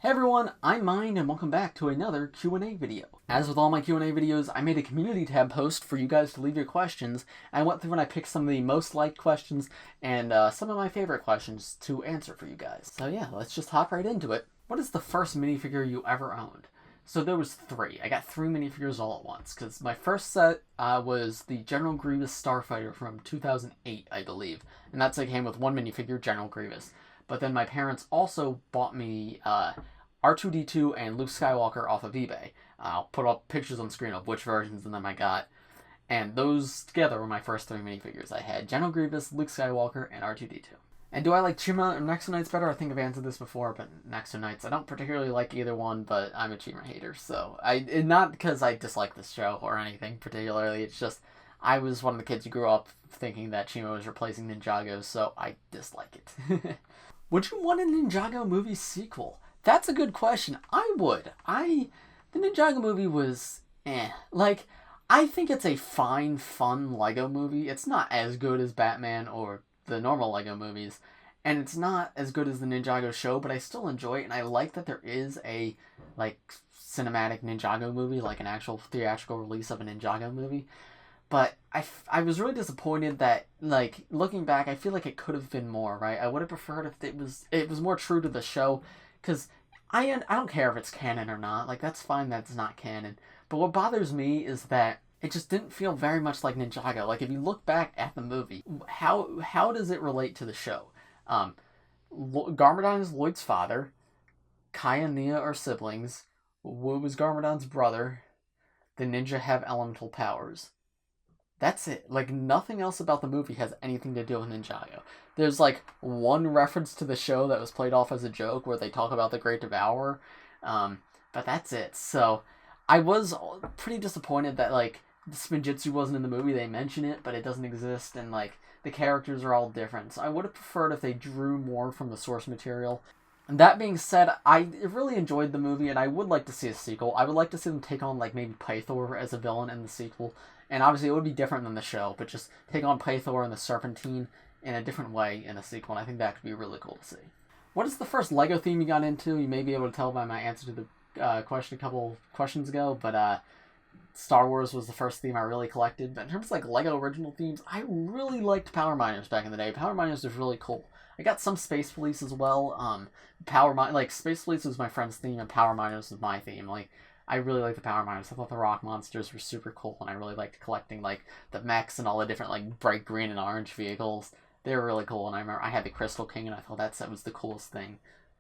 Hey everyone, I'm Mind and welcome back to another Q&A video. As with all my Q&A videos, I made a community tab post for you guys to leave your questions. I went through and I picked some of the most liked questions and some of my favorite questions to answer for you guys. So yeah, let's just hop right into it. What is the first minifigure you ever owned? So there was three. I got three minifigures all at once because my first set was the General Grievous Starfighter from 2008, I believe. And that set came with one minifigure, General Grievous. But then my parents also bought me R2-D2 and Luke Skywalker off of eBay. I'll put up pictures on screen of which versions of them I got. And those together were my first three minifigures. I had General Grievous, Luke Skywalker, and R2-D2. And do I like Chima or Nexo Knights better? I think I've answered this before, but Nexo Knights, I don't particularly like either one, but I'm a Chima hater. So, not because I dislike this show or anything particularly, it's just I was one of the kids who grew up thinking that Chima was replacing Ninjago, so I dislike it. Would you want a Ninjago movie sequel? That's a good question. I would. The Ninjago movie was Like, I think it's a fine, fun Lego movie. It's not as good as Batman or the normal Lego movies, and it's not as good as the Ninjago show, but I still enjoy it, and I like that there is a, like, cinematic Ninjago movie, like an actual theatrical release of a Ninjago movie. But I was really disappointed that, like, looking back, I feel like it could have been more, right? I would have preferred if it was more true to the show, because I don't care if it's canon or not. Like, that's fine that it's not canon. But what bothers me is that it just didn't feel very much like Ninjago. Like, if you look back at the movie, how does it relate to the show? Garmadon is Lloyd's father. Kai and Nia are siblings. Wu is Garmadon's brother. The ninja have elemental powers. That's it. Like, nothing else about the movie has anything to do with Ninjago. There's, like, one reference to the show that was played off as a joke where they talk about the Great Devourer. But that's it. So, I was pretty disappointed that, like, the Spinjitzu wasn't in the movie. They mention it, but it doesn't exist, and, like, the characters are all different. So I would have preferred if they drew more from the source material. And that being said, I really enjoyed the movie, and I would like to see a sequel. I would like to see them take on, like, maybe Pythor as a villain in the sequel. And obviously it would be different than the show, but just take on Pythor and the Serpentine in a different way in a sequel, and I think that could be really cool to see. What is the first LEGO theme you got into? You may be able to tell by my answer to the question a couple questions ago, but Star Wars was the first theme I really collected. But in terms of, like, LEGO original themes, I really liked Power Miners back in the day. Power Miners was really cool. I got some Space Police as well. Space Police was my friend's theme, and Power Miners was my theme. Like, I really like the Power Miners. I thought the rock monsters were super cool, and I really liked collecting, like, the mechs and all the different, like, bright green and orange vehicles. They were really cool, and I remember I had the Crystal King, and I thought that set was the coolest thing.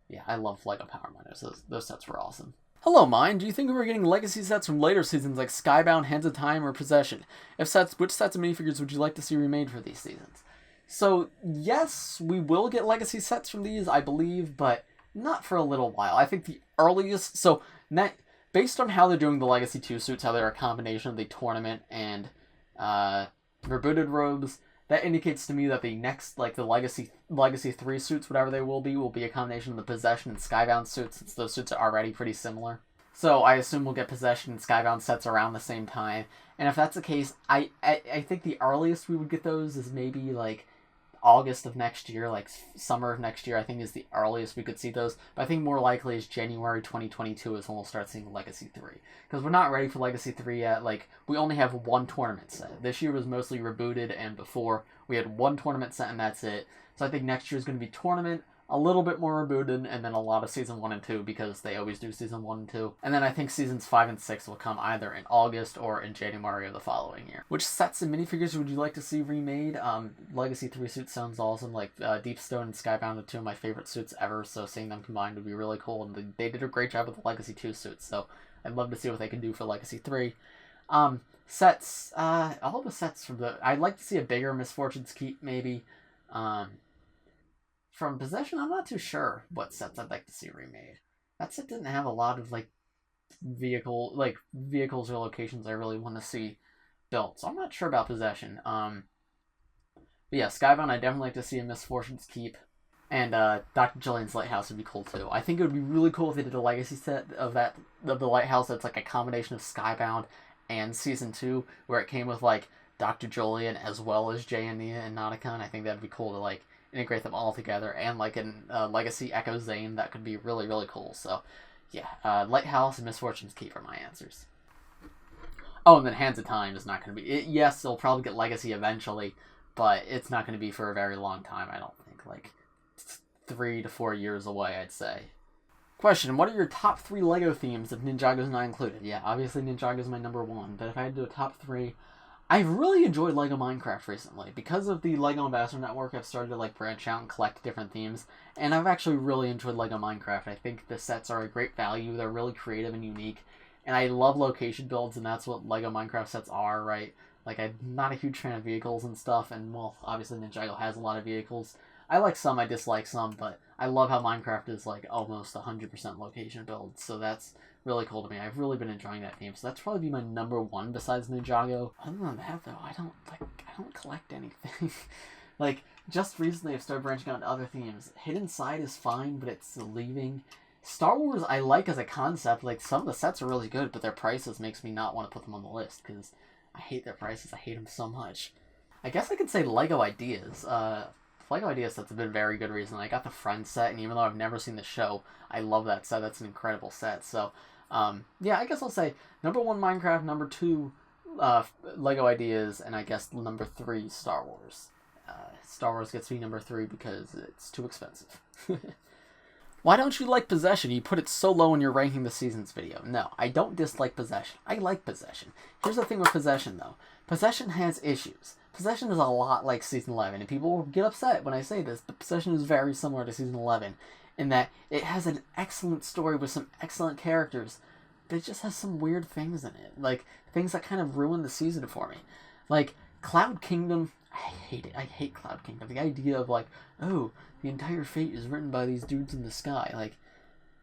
Yeah, I love LEGO Power Miners. Those sets were awesome. Hello, Mind. Do you think we were getting legacy sets from later seasons like Skybound, Hands of Time, or Possession? If sets, which sets of minifigures would you like to see remade for these seasons? So, yes, we will get legacy sets from these, I believe, but not for a little while. I think the earliest... So, based on how they're doing the Legacy 2 suits, how they're a combination of the tournament and rebooted robes, that indicates to me that the next, like, the Legacy 3 suits, whatever they will be a combination of the Possession and Skybound suits, since those suits are already pretty similar. So I assume we'll get Possession and Skybound sets around the same time. And if that's the case, I think the earliest we would get those is maybe, like, August of next year, like summer of next year, I think is the earliest we could see those. But I think more likely is January 2022 is when we'll start seeing Legacy 3. Because we're not ready for Legacy 3 yet. Like, we only have one tournament set. This year was mostly rebooted, and before we had one tournament set and that's it. So I think next year is going to be tournament, a little bit more rebooted, and then a lot of Season 1 and 2, because they always do Season 1 and 2. And then I think Seasons 5 and 6 will come either in August or in January of the following year. Which sets and minifigures would you like to see remade? Legacy 3 suits sounds awesome. Like, Deep Stone and Skybound are two of my favorite suits ever, so seeing them combined would be really cool. And they did a great job with the Legacy 2 suits, so I'd love to see what they can do for Legacy 3. Sets, all the sets from I'd like to see a bigger Misfortune's Keep, maybe. From Possession, I'm not too sure what sets I'd like to see remade. That set didn't have a lot of, like, vehicles or locations I really want to see built, so I'm not sure about Possession. But yeah, Skybound, I'd definitely like to see a Misfortune's Keep. And Dr. Jillian's Lighthouse would be cool too. I think it would be really cool if they did a legacy set of the Lighthouse that's like a combination of Skybound and Season 2, where it came with, like, Dr. Jolien as well as Jay and Nia and Nautica, and I think that'd be cool to, like, integrate them all together, and like an Legacy Echo Zane, that could be really, really cool. So, yeah, Lighthouse and Misfortune's Keep are my answers. Oh, and then Hands of Time is not going to be... yes, they'll probably get Legacy eventually, but it's not going to be for a very long time, I don't think. Like, 3 to 4 years away, I'd say. Question, what are your top 3 LEGO themes if Ninjago's not included? Yeah, obviously Ninjago's my number 1, but if I had to do a top 3... I've really enjoyed LEGO Minecraft recently. Because of the LEGO Ambassador Network, I've started to like branch out and collect different themes, and I've actually really enjoyed LEGO Minecraft. I think the sets are a great value, they're really creative and unique, and I love location builds, and that's what LEGO Minecraft sets are, right? Like, I'm not a huge fan of vehicles and stuff, and, well, obviously Ninjago has a lot of vehicles. I like some, I dislike some, but I love how Minecraft is, like, almost 100% location build, so that's really cool to me. I've really been enjoying that theme, so that's probably be my number 1 besides Ninjago. Other than that, though, I don't collect anything. Like, just recently I've started branching out into other themes. Hidden Side is fine, but it's leaving. Star Wars I like as a concept. Like, some of the sets are really good, but their prices makes me not want to put them on the list, because I hate their prices. I hate them so much. I guess I could say LEGO Ideas. LEGO Ideas sets have been very good recently. I got the Friends set, and even though I've never seen the show, I love that set. That's an incredible set. So, yeah, I guess I'll say number 1 Minecraft, number 2 LEGO Ideas, and I guess number 3 Star Wars. Star Wars gets me number 3 because it's too expensive. Why don't you like Possession? You put it so low in your ranking the seasons video. No, I don't dislike Possession. I like Possession. Here's the thing with Possession, though. Possession has issues. Possession is a lot like Season 11, and people will get upset when I say this, but Possession is very similar to Season 11 in that it has an excellent story with some excellent characters, but it just has some weird things in it. Like, things that kind of ruin the season for me. Like, Cloud Kingdom, I hate it. I hate Cloud Kingdom. The idea of, like, oh, the entire fate is written by these dudes in the sky. Like,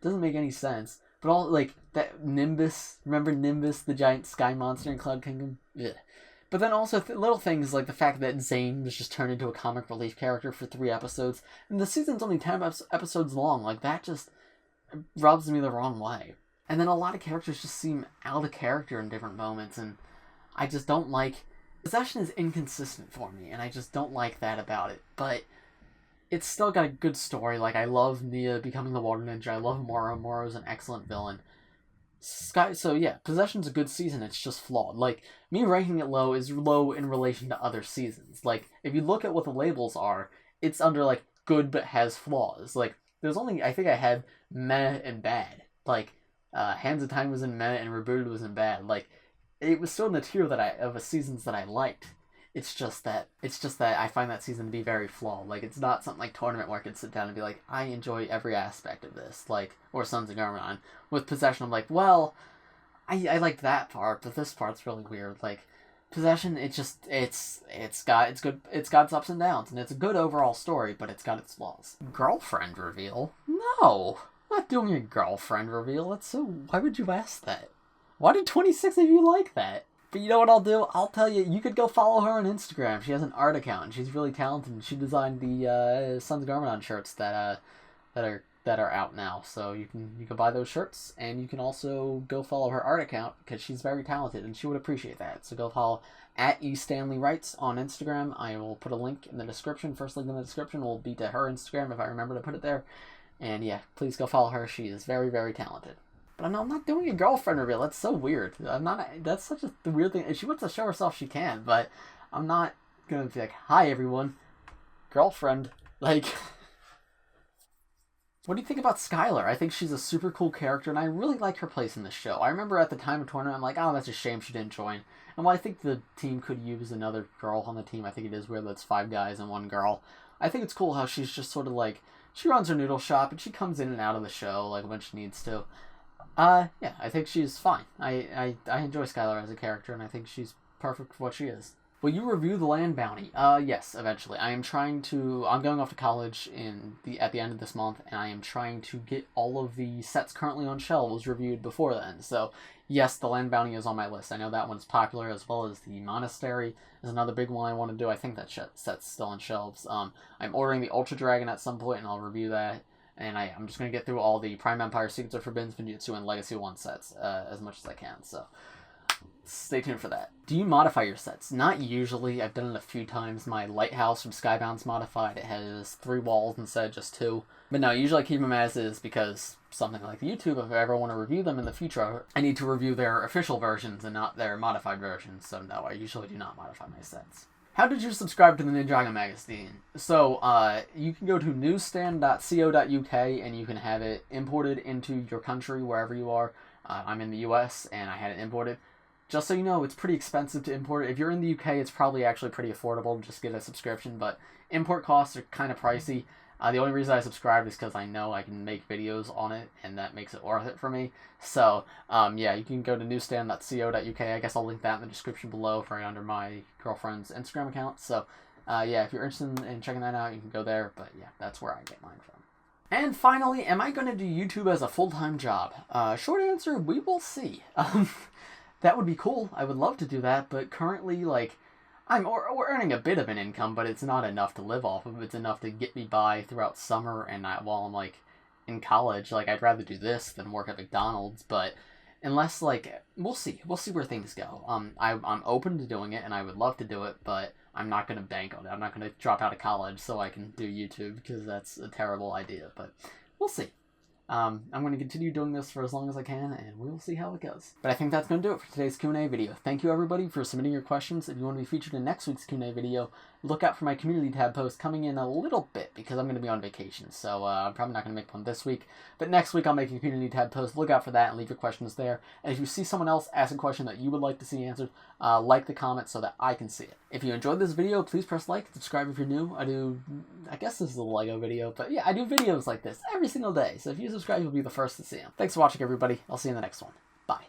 doesn't make any sense. But all, like, that Nimbus, remember Nimbus, the giant sky monster in Cloud Kingdom? Yeah. But then also little things like the fact that Zane was just turned into a comic relief character for 3 episodes, and the season's only 10 episodes long. Like, that just rubs me the wrong way. And then a lot of characters just seem out of character in different moments, and I just don't like... Possession is inconsistent for me, and I just don't like that about it. But it's still got a good story. Like, I love Nia becoming the Water Ninja. I love Moro. Moro's an excellent villain. So yeah, Possession's a good season. It's just flawed. Like, me ranking it low is low in relation to other seasons. Like, if you look at what the labels are, it's under, like, good but has flaws. Like, there's only... I think I had meh and bad. Like, Hands of Time was in meh and Rebooted was in bad. Like, it was still in the tier of seasons that I liked. It's just that I find that season to be very flawed. Like, it's not something like Tournament where I can sit down and be like, I enjoy every aspect of this. Like, or Sons of Garmadon. With Possession, I'm like, well, I like that part, but this part's really weird. Like, Possession, it's got its ups and downs, and it's a good overall story, but it's got its flaws. Girlfriend reveal? No, I'm not doing a girlfriend reveal. That's so... Why would you ask that? Why did 26 of you like that? But you know what I'll do? I'll tell you, you could go follow her on Instagram. She has an art account, and she's really talented. And she designed the Sons of Garmadon shirts that are out now. So you can buy those shirts, and you can also go follow her art account because she's very talented, and she would appreciate that. So go follow at eStanleyWrites on Instagram. I will put a link in the description. First link in the description will be to her Instagram if I remember to put it there. And yeah, please go follow her. She is very, very talented. But I'm not doing a girlfriend reveal. That's so weird. That's such a weird thing. If she wants to show herself, she can. But I'm not going to be like, hi, everyone. Girlfriend. Like, what do you think about Skylar? I think she's a super cool character, and I really like her place in the show. I remember at the time of tournament, I'm like, oh, that's a shame she didn't join. And while I think the team could use another girl on the team, I think it is weird that it's 5 guys and 1 girl. I think it's cool how she's just sort of like, she runs her noodle shop, and she comes in and out of the show, like, when she needs to. Yeah, I think she's fine. I enjoy Skylar as a character, and I think she's perfect for what she is. Will you review the land bounty? Yes, eventually. I'm going off to college at the end of this month, and I am trying to get all of the sets currently on shelves reviewed before then. So, yes, the land bounty is on my list. I know that one's popular, as well as the monastery is another big one I want to do. I think that set's still on shelves. I'm ordering the Ultra Dragon at some point, and I'll review that. And I'm just going to get through all the Prime Empire, Secrets of Forbidden, Fujitsu, and Legacy 1 sets as much as I can. So, stay tuned for that. Do you modify your sets? Not usually. I've done it a few times. My lighthouse from Skybound's modified. It has 3 walls instead of just 2. But no, usually I keep them as is because something like YouTube, if I ever want to review them in the future, I need to review their official versions and not their modified versions. So no, I usually do not modify my sets. How did you subscribe to the Ninjago magazine? So, you can go to newsstand.co.uk and you can have it imported into your country, wherever you are. I'm in the US and I had it imported. Just so you know, it's pretty expensive to import it. If you're in the UK, it's probably actually pretty affordable to just get a subscription, but import costs are kind of pricey. The only reason I subscribed is because I know I can make videos on it, and that makes it worth it for me. So, yeah, you can go to newsstand.co.uk. I guess I'll link that in the description below right under my girlfriend's Instagram account. So, yeah, if you're interested in checking that out, you can go there. But, yeah, that's where I get mine from. And finally, am I going to do YouTube as a full-time job? Short answer, we will see. That would be cool. I would love to do that, but currently, like, we're earning a bit of an income, but it's not enough to live off of. It's enough to get me by throughout summer, and while I'm, like, in college. Like, I'd rather do this than work at McDonald's, but unless, like, we'll see. We'll see where things go. I'm open to doing it, and I would love to do it, but I'm not going to bank on it. I'm not going to drop out of college so I can do YouTube, because that's a terrible idea, but we'll see. I'm going to continue doing this for as long as I can, and we'll see how it goes. But I think that's going to do it for today's Q&A video. Thank you, everybody, for submitting your questions. If you want to be featured in next week's Q&A video, look out for my community tab post coming in a little bit, because I'm going to be on vacation, so I'm probably not going to make one this week. But next week, I'll make a community tab post. Look out for that and leave your questions there. And if you see someone else ask a question that you would like to see answered, like the comment so that I can see it. If you enjoyed this video, please press like, subscribe if you're new. I guess this is a LEGO video, but yeah, I do videos like this every single day. So if you subscribe, you'll be the first to see them. Thanks for watching, everybody. I'll see you in the next one. Bye.